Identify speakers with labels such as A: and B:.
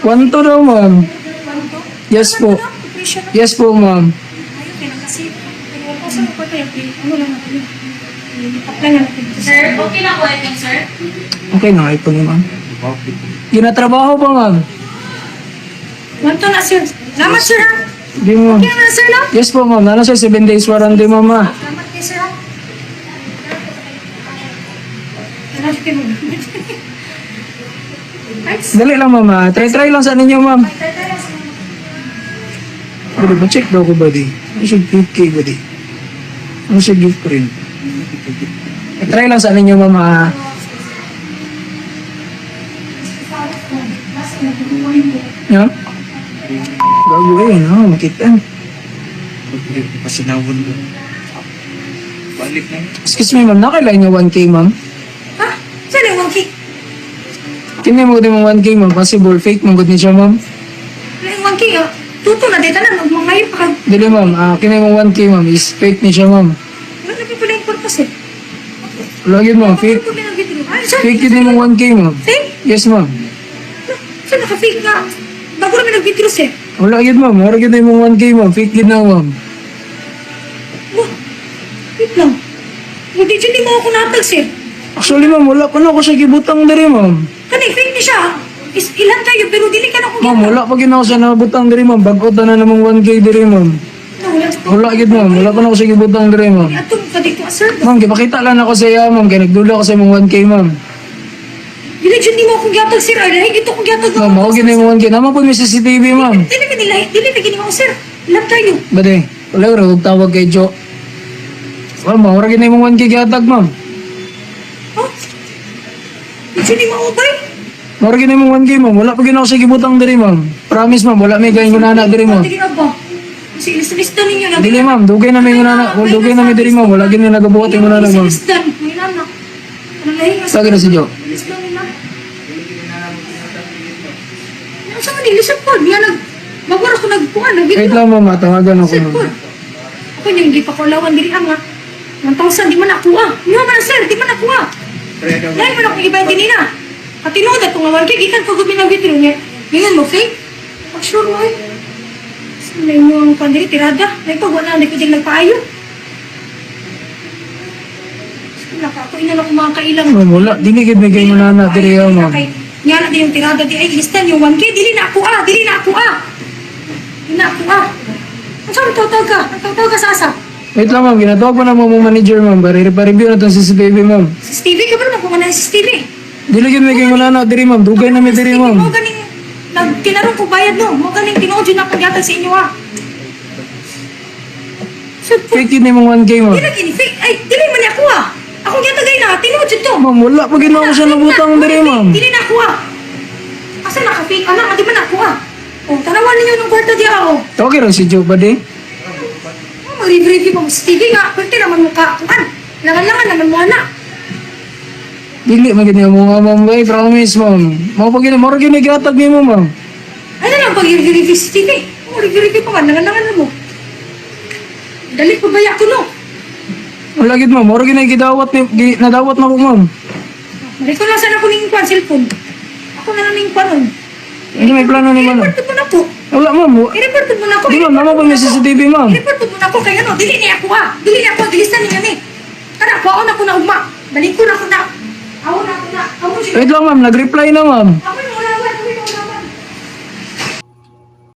A: Kwanto daw, ma'am.
B: Kwanto?
A: Yes po.
B: Presyo na.
A: Yes po, ma'am.
B: Ayun, kaya kasi, kasi ko tayo, ano lang natin yun. Apply na natin.
C: Sir, okay na po ito, sir?
A: Okay na, ito ni ma'am. Ginatrabaho pa, ma'am.
B: Kwanto na, sir. Salamat, sir, ha?
A: Di, ma'am.
B: Okay na, sir, no?
A: Yes po, ma'am. Nana, sir, 7 days warranty, ma'am, ah.
B: Salamat kayo, sir, ha? Salamat kayo. Thanks.
A: Dali lang, ma'am, ah. Try lang sa ninyo, ma'am. Buddy, ma-check daw ko, buddy. Ano siya gift kay, buddy? Ano siya gift ko rin? Try lang sa ninyo, ma'am, ah. Yeah? Gago eh, no? Makita.
D: Pasinawon mo. Balik na.
A: Excuse me, ma'am. Nakailan niyo 1K, ma'am?
B: Ha? Saan yung wangki?
A: Kini mo din mong 1K, ma'am. Possible fake, mong good ni siya, ma'am.
B: Ano yung wangki, ha? Tuto na, dito na. Magmangayon pa ka.
A: Dili, ma'am. Kini mong 1K, ma'am. Is fake ni siya, ma'am.
B: Ano na pala yung purpose, eh?
A: Lagi, ma'am.
B: Ano
A: Fake.
B: po binagit mo? Ay, sir.
A: Fake yun mong 1K, ma'am.
B: Fake?
A: Yes, ma'am.
B: Saan naka-fake nga? Bago namin nag-vitros, eh.
A: Wala yun, ma'am. Wala yun mong 1K, ma'am. Fake yun na, ma'am.
B: Wah, wait lang. Hindi dyan di mo ako natags, eh.
A: Actually, ma'am, wala pa na ako siya gibutang diri, ma'am.
B: Kani, fake ni siya. Is ilan tayo, pero dili ka na kung
A: Ma'am, wala pa ginawa siya nabutang diri, ma'am. Bagot na namang 1K diri, ma'am. Wala yun, ma'am. Wala pa na ako siya gibutang diri, ma'am.
B: Atong ka dito, sir.
A: Ma'am, gipakita lang ako sa iya, ma'am. Kaya nagdula ako sa mong 1K, ma'am.
B: Dili dyan di mo akong gatag, sir. Ay, lahi ito akong gatag.
A: Ma'am, ako gina yung 1K. Naman po may CCTV, ma'am.
B: Dili ka nila, dili ka ginawa ko, sir. Ilan tayo?
A: Bade, wala ko rin tawag kay Jo. Well, ma'am, wala gina yung 1K gatag, ma'am.
B: Ha? Di dyan di mo ako, bay?
A: Wala gina yung 1K, ma'am. Wala pa gina ako sa gibutang diri, ma'am. Promise, ma'am. Wala may gayong gunana diri, ma'am.
B: Dili na ba? Kasi lista ninyo na.
A: Dili, ma'am. Dugay na may gunana. Dugay na may diri, ma'am. Wala gina nagabuhat yung gunana, ma'am.
B: Listan. May nana. Ano lahi nga?
A: Sige na si Jo.
B: Listan nila. Ang sama ni Lisap po. Niya nag... Magwara ko nagpuan.
A: Wait lang, ma'am. Tawagan ako,
B: Lisap po.
A: ma'am.
B: Ako yung hindi pa ko lawan diri ang nga. 1,000 di man nakuha. Niyo man sir, di man nakuha. Dahil mo na kung iba din na. Katinood at kung awan kay gikan ko gud binabitro niya. Ngayon mo fake. Pag sure mo eh. May mo ang pandiri tirada. May pag wala na ko din nagpaayo. Naka ako ina lang mga kailang.
A: Ma'am, wala. Dili gid may gayong gunana diri, ma'am.
B: Yan na din yung tirada di ay listan yung 1K. Dili na ako ah. Dili na ako ah. Dili na ako ah. Ang saan tawag ka? Tawag ka sa asa?
A: Wait lang, ma'am. Ginatawag ko na mo mong manager, ma'am. Pa-review na itong CCTV, ma'am.
B: Si Stevie ka ba naman kung ano si Stevie?
A: Dili gid may gayong gunana diri, ma'am. Dugay na may diri, ma'am.
B: Mo ganing nagtinarong ko bayad no. Mo ganing tinuod yun akong yatag sa inyo ah. Sir,
A: Fake yun yung 1K, ma'am.
B: dili gini fake. Ay, dili man ni ako ah. Akong yatag ay na tinuod yun to.
A: Ma'am, wala pa ginawa ko siya nagbutang diri, ma'am.
B: Dili na ako ah. Asa naka-fake ana, di man ako ah. Oh, tanawan ninyo ng kwarta di ako.
A: Okay rin si Jo, bade.
B: Mag-review mo si Stevie nga. Pwede naman mo ka kuan. Langan-langan naman mo na.
A: Dili man gid mo nga, ma'am. Ay, promise, ma'am. Mao pa gina, mora gid gatag nimo, ma'am.
B: Ano lang pag-review si Stevie? Oh, review pa man. Langan-langan na mo. Dali pa baya ko no.
A: Wala gid, ma'am. Mora gid gidawat ni nadawat na ko, ma'am.
B: Mariko lang sana ko ning kuan cellphone. Ako na lang ning kuan.
A: Ano may plano ni ma'am?
B: I-report mo na ko.
A: Wala, ma'am.
B: I-report mo na ko.
A: Di, ma'am. Naman pa may CCTV, ma'am.
B: I-report mo na ko kay ano. Dili ni ako ah. Dili ni ako. Dilistan niya ni. Kana, kuwaon ako na ugma. Balik ko na ako na. Ako na ako na. Ako siya.
A: Wait lang, ma'am. Nag-reply na, ma'am.
B: Ako yung